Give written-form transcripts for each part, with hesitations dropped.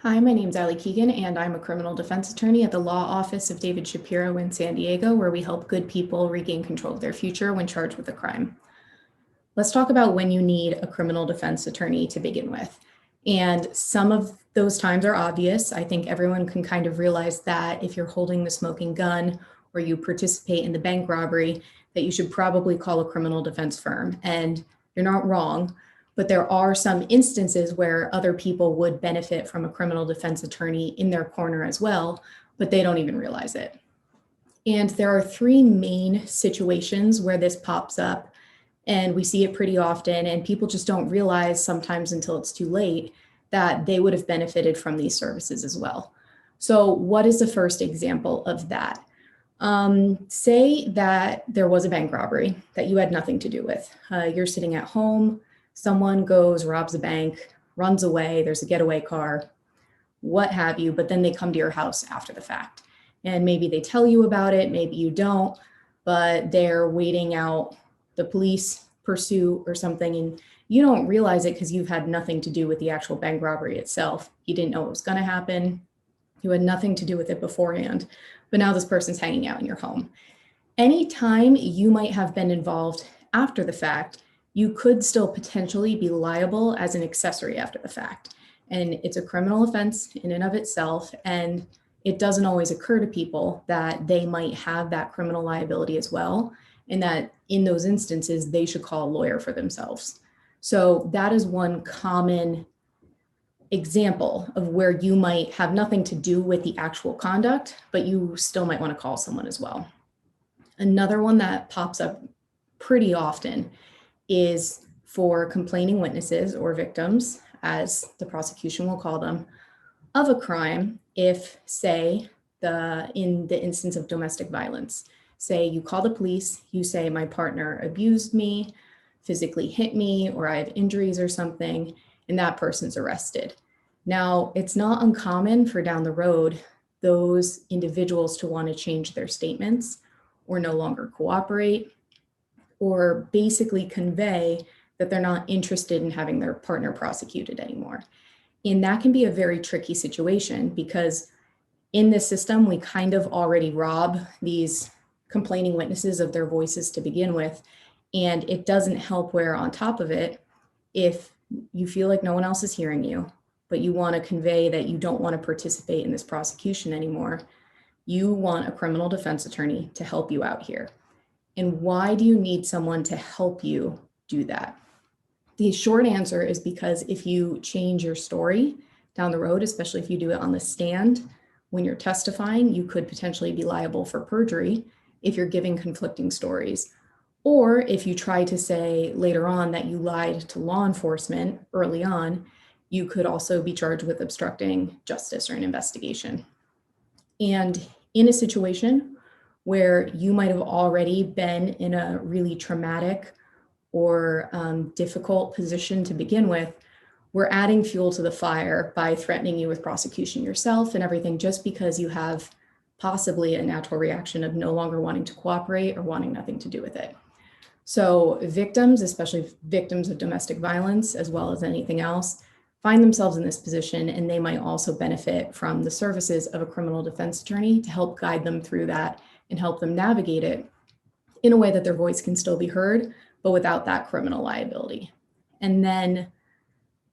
Hi, my name's Ally Keegan, and I'm a criminal defense attorney at the law office of David Shapiro in San Diego, where we help good people regain control of their future when charged with a crime. Let's talk about when you need a criminal defense attorney to begin with. And some of those times are obvious. I think everyone can kind of realize that if you're holding the smoking gun or you participate in the bank robbery, that you should probably call a criminal defense firm. And you're not wrong, but there are some instances where other people would benefit from a criminal defense attorney in their corner as well, but they don't even realize it. And there are three main situations where this pops up, and we see it pretty often, and people just don't realize sometimes until it's too late that they would have benefited from these services as well. So what is the first example of that? Say that there was a bank robbery that you had nothing to do with. You're sitting at home, someone goes, robs a bank, runs away, there's a getaway car, what have you, but then they come to your house after the fact. And maybe they tell you about it, maybe you don't, but they're waiting out the police pursuit or something, and you don't realize it because you've had nothing to do with the actual bank robbery itself. You didn't know it was going to happen. You had nothing to do with it beforehand, but now this person's hanging out in your home. Anytime you might have been involved after the fact, you could still potentially be liable as an accessory after the fact. And it's a criminal offense in and of itself. And it doesn't always occur to people that they might have that criminal liability as well. And that in those instances, they should call a lawyer for themselves. So that is one common example of where you might have nothing to do with the actual conduct, but you still might want to call someone as well. Another one that pops up pretty often is for complaining witnesses or victims, as the prosecution will call them, of a crime. If, say, in the instance of domestic violence, say you call the police, you say my partner abused me, physically hit me, or I have injuries or something, and that person's arrested. Now, it's not uncommon for down the road those individuals to want to change their statements or no longer cooperate, or basically convey that they're not interested in having their partner prosecuted anymore. And that can be a very tricky situation because in this system, we kind of already rob these complaining witnesses of their voices to begin with. And it doesn't help where on top of it, if you feel like no one else is hearing you, but you want to convey that you don't want to participate in this prosecution anymore, you want a criminal defense attorney to help you out here. And why do you need someone to help you do that? The short answer is because if you change your story down the road, especially if you do it on the stand, when you're testifying, you could potentially be liable for perjury if you're giving conflicting stories. Or if you try to say later on that you lied to law enforcement early on, you could also be charged with obstructing justice or an investigation. And in a situation where you might have already been in a really traumatic or difficult position to begin with, we're adding fuel to the fire by threatening you with prosecution yourself and everything just because you have possibly a natural reaction of no longer wanting to cooperate or wanting nothing to do with it. So victims, especially victims of domestic violence, as well as anything else, find themselves in this position, and they might also benefit from the services of a criminal defense attorney to help guide them through that and help them navigate it in a way that their voice can still be heard, but without that criminal liability. And then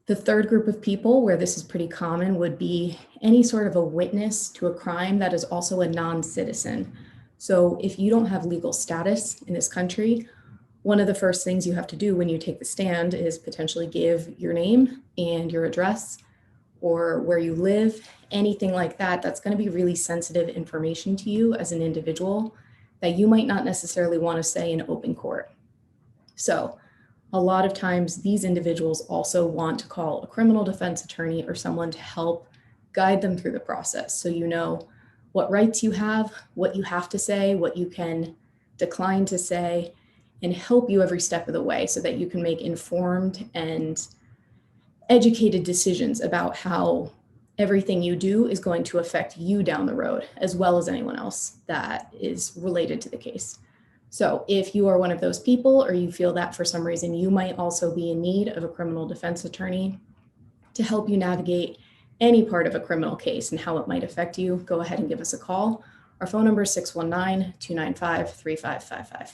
the third group of people where this is pretty common would be any sort of a witness to a crime that is also a non-citizen. So if you don't have legal status in this country, one of the first things you have to do when you take the stand is potentially give your name and your address or where you live, anything like that. That's going to be really sensitive information to you as an individual that you might not necessarily want to say in open court. So a lot of times these individuals also want to call a criminal defense attorney or someone to help guide them through the process. So you know what rights you have, what you have to say, what you can decline to say, and help you every step of the way so that you can make informed and educated decisions about how everything you do is going to affect you down the road, as well as anyone else that is related to the case. So if you are one of those people, or you feel that for some reason you might also be in need of a criminal defense attorney to help you navigate any part of a criminal case and how it might affect you, go ahead and give us a call. Our phone number is 619-295-3555.